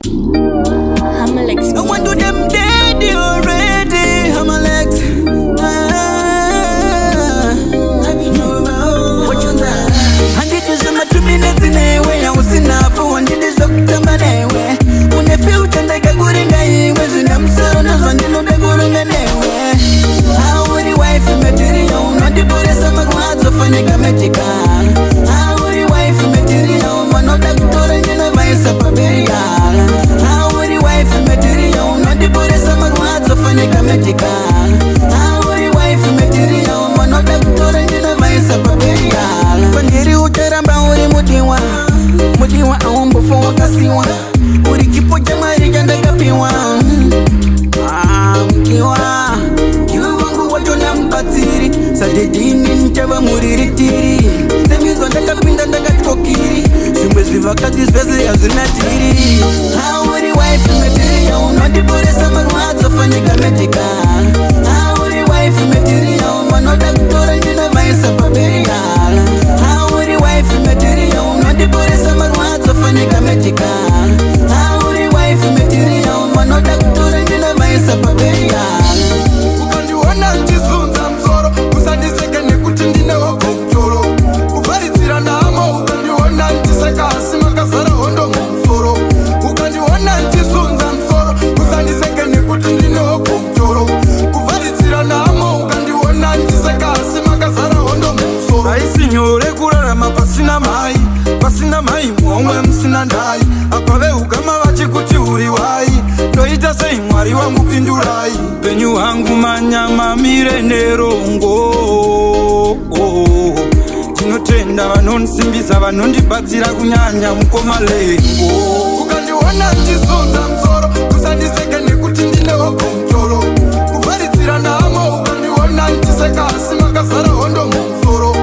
Hamalex. I want to them dead already. Hamalex. What you know? And it is my 2 minutes in a way. I was in a phone and it is Dr. Manewe. When I feel that I got good in the was in them son of an know the good in the way. How would your wife material? Not the police of my guards of a nigga magical. How would your wife material? One of the doctor and in a vice of a burial. How would your wife material? Not the police of my guards of a nigga magical. How would your wife material? One of the doctor and in a vice of a burial. When you get about Mutiwa, Mutiwa, I won't before Cassiwa. Would you keep what your marriage and the Capiwa? Kiwa, you won't what your number tiri. Sadidin in Java Muritiri. The music on the Capin and the Gatkokiri. She must be Vakatis Vessel as a natiri. How would your wife material? Not the police of my words of a nigga medical. How would your wife material? One of the doctor and in a vice of a burial. How would your wife material? Not the police of my words of a nigga medical. How would your wife material? One of the doctor and in a vice of a burial. Pasina mai mwongwe msina ndai apave ukama vachikuti uri wai ndoita sei mwari wangu pindurai penyu wangu manyama mire nerongo tinotenda vanonsimbisa vanondibatsira kunyanya mukomalengo ukandiona ndizunza msoro kusandiseke nekuti ndinewo kumtoro kuvharitsira namo ukandiona ndiseka asi makazara hondo mumsoro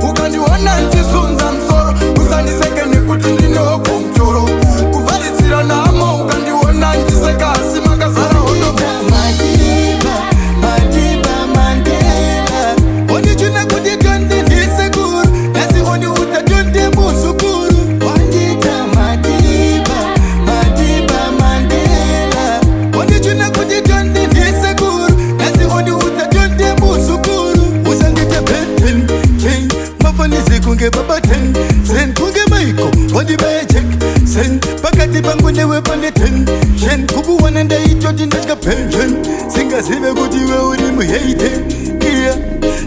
ukandiona ndizunza msoro kusandiseke nekuti ndinewo kumtoro kuvharitsira namo ukandiona ndiseka asi makazara hondo madiba madiba mandela ondichuna kuti tonde ndisekuru nasi oni uta tonde musukuru wandita madiba madiba mandela ondichuna kuti tonde ndisekuru nasi oni uta tonde musukuru usandite beten chain mafanisi kunge babaten sen kunge maiko wandibaye check sen pakati pangu newe pane ten shen kubuwana ndaitoti ndachika pension singazive kuti we uri muhate yeah.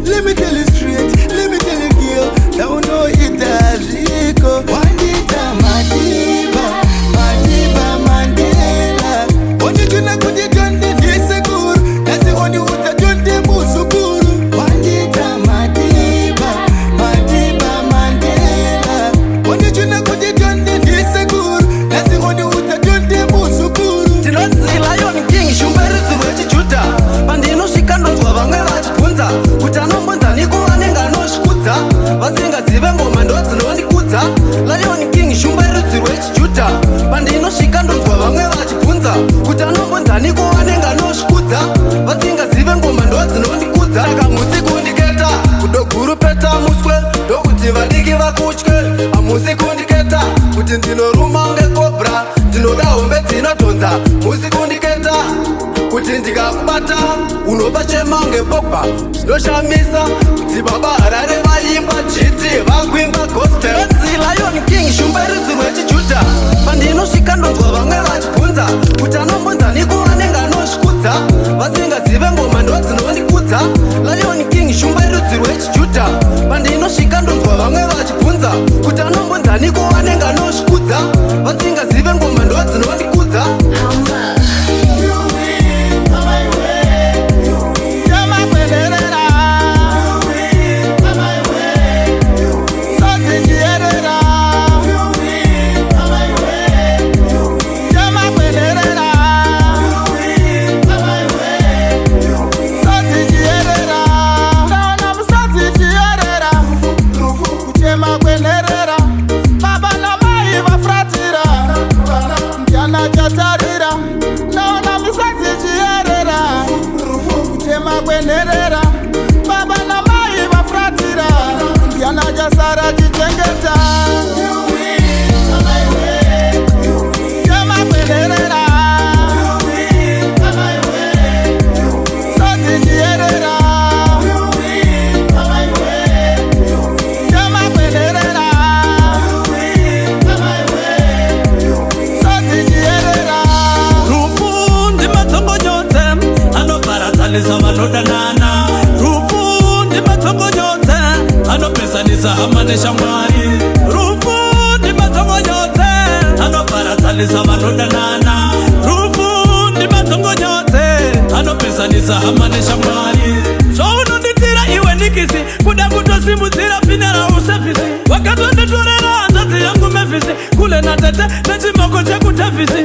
Let me tell you straight, let me tell you girl, now know it aziko wandita madiba madiba mandela ondichuna kuti tonde ndisekuru nasi oni uta tonde musukuru wandita madiba madiba mandela ondichuna kuti tonde ndisekuru nasi oni uta tonde musukuru tinonzila yoni king shumberidzi rwechijuda pandinosvika ndonzwa vamwe vachibvunza kuti anombonzani kuvanenge anosvikudza vasingazive ngoma ndodzinondikudza lion king shumberidzi rwechijuda pandinosvika ndonzwa vamwe vachibvunza kuti anombonzani kuvanenge anosvikudza vasingazive ngoma ndodzinondikudza saka musi kundiketa kudogurupeta muswe ndokuti vadiki vakutye hamusi kundiketa kuti ndinoruma ngekobra ndinoda hombe dzinotonza musi kundiketa kuti ndikakubata unopa chema ngepogba zvinoshamisa kuti baba harare vaimba jiti vakuimba gospel lion king shumberidzi rwechijuda pandinosvika ndonzwa vamwe vachibvunza kuti anombonzani kuvanenge anosvikudza vasingazive ngoma ndodzinondikudza lion king shumberidzi rwechijuda pandinosvika ndonzwa vamwe vachibvunza kuti anombonzani kuvanenge anosvikudza vasingazive ngoma ndodzinondikudza Baba na mai vafratira, ndiana chatari. anopesaniza hama neshamwari. Rufu ndi matsongonyotse anoparatsanisa vanodanana. Rufu ndi matsongonyotse anopesanisa hama neshamwari. Zvaunonditira iwe nikisi kuda kutosimudzira finera usevhisi. Wakatonditorera hanzvadzi yangu mevhisi kule na tete nechimoko chekutevhisi.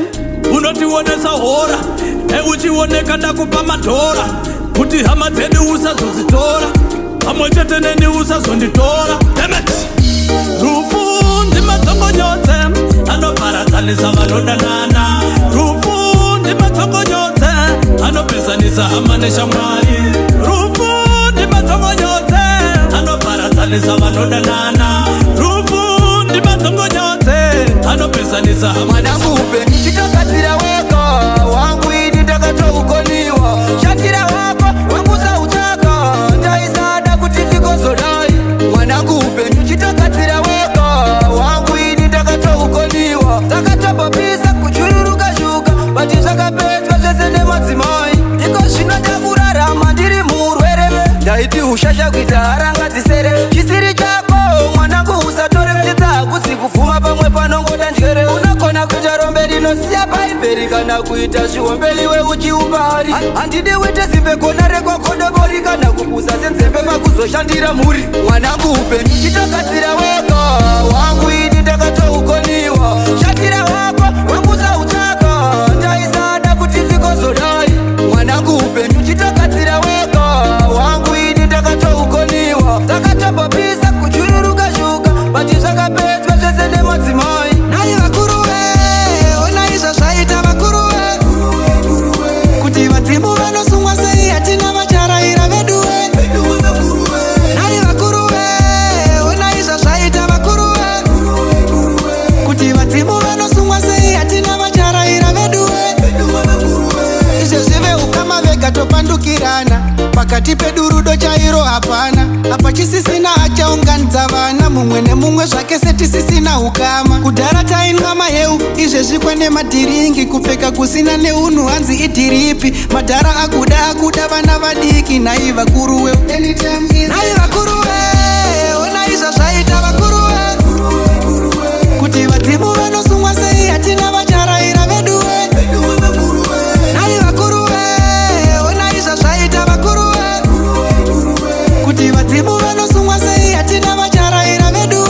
Unotionesa hora neuchioneka ndakupa madhora kuti hama dzedu usazozitora pamwe chete neni usazonditora. Dammit! Rufu ndi matsongonyotse anoparatsanisa vanodanana. Rufu ndi matsongonyotse anopesanisa hama neshamwari. Rufu ndi matsongonyotse anoparatsanisa vanodanana. Rufu ndi matsongonyotse anopesanisa hama. Mwanakupe chitakatsira wako wangu ini ndakatoukoniwa. Shatira wako wakuza utaka ndaisada kuti ndikozodai. Mwanakupe chitakatsira wako wangu ini ndakatoukoniwa. Takatopopisa kuchururuka shuka bati zvakapedzwa zvese nemadzimai. Iko zvino ndakurarama ndiri murwereve ndaiti ushasha kuita harangadzisere. Chisiri chako mwanangu usatore mtitsa hakusi kufuma pamwe panongoda njere. Unakona kuita rombe rinosiya paiperi kana kuita zvihombeliwe uchiumbari. Handidi uite zimbe kona rekwakodobori kana kubusa senzembe pakuzoshandira mhuri. Mwanangu upenyu chitakatsira weko wangu ini ndakatoukoniwa. Shatira wako wakuza utaka ndaisada kuti ndikozodai. Mwanangu upenyu chitakatsira weko wangu ini ndakatoukoniwa. Takatopopisa kuchururuka shuka bati zvakapedzwa zvese nemadzimai. Nai vakuruwe onai zvazvaita vakuruwe kuti vadzimu vanosungwa sei hatina vacharaira veduwe. Nai vakuruwe onai zvazvaita vakuruwe kuti vadzimu vanosungwa sei hatina vacharaira veduwe. Izvezvive ukama vega topandukirana pakati pedu rudo chairo hapana. Apa chisisina achaunganidza vana mumwe nemumwe zvake setisisina ukama. Kudhara tainwa maheu izvezvi kwene madhiringi kupfeka kusina neunhu hanzi idhiripi. Madhara akuda vana vadiki. Nai vakuruwe nai vakuruwe onai zvazvaita vakuruwe kuti vadzimu vanosungwa sei hatina vacharaira veduwe. Nai vakuruwe onai zvazvaita vakuruwe kuti vadzimu vanosungwa sei hatina vacharaira veduwe.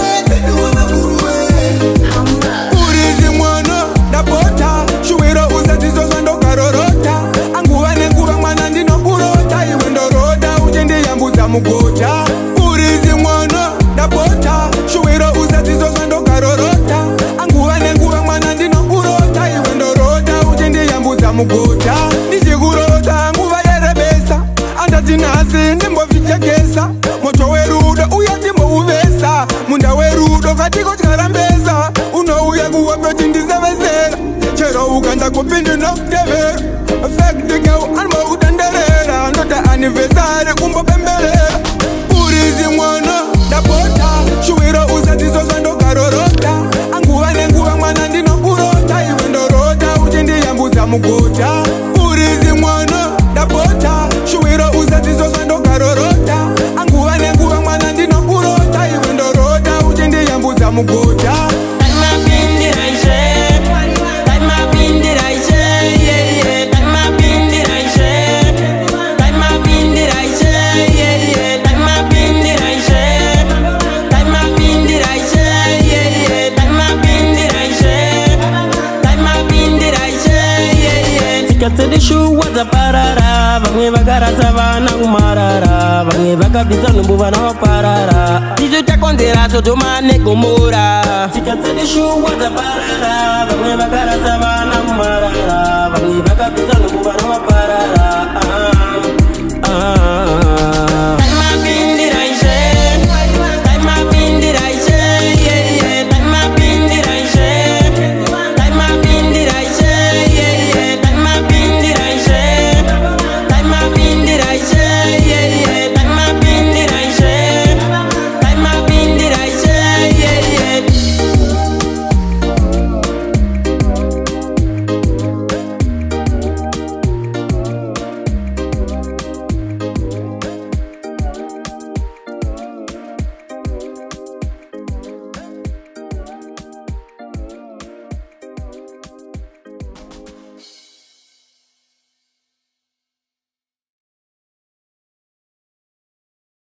Urizi mwana ndapota shuwiro usadzizo zvandokarorota. Anguva nenguva mwana ndinokurota iwe ndoroda uchindiyambudza mugota. Urizi mwana ndapota shuwiro usadzizo zvandokarorota. Anguva nenguva mwana ndinokurota iwe ndoroda uchindiyambudza mugota. Ndichikurota nguva yerebesa andati nhasi ndimbozvichekesa. Moto werudo uya ndimbouvesa. Munda werudo katikotyarambesa. Unouya kuwapeti ndisevezera chero ukanda kupindi nokutevera. Fekdikeu anmoutenderera ndota anivesari kumbopemberera. Urizi mwana ndapota shuwiro usadzizo zvandokarorota. Anguva nenguva mwana ndinokurota iwe ndorota uchindiyambudza mugota. Urizi mwana ndapota shuwiro usadzizo zvandokarorota. Anguva nenguva mwana ndinokurota iwe ndorota uchindiyambudza mugota. Shuwa dzaparara vamwe vakarasa vana kumarara vamwe vakabvisa nhumbu vana vaparara. Izvo takonzera Sodoma neGomora. Tsika dzedu shuwa dzaparara vamwe vakarasa vana kumarara vamwe vakabvisa nhumbu vana vaparara.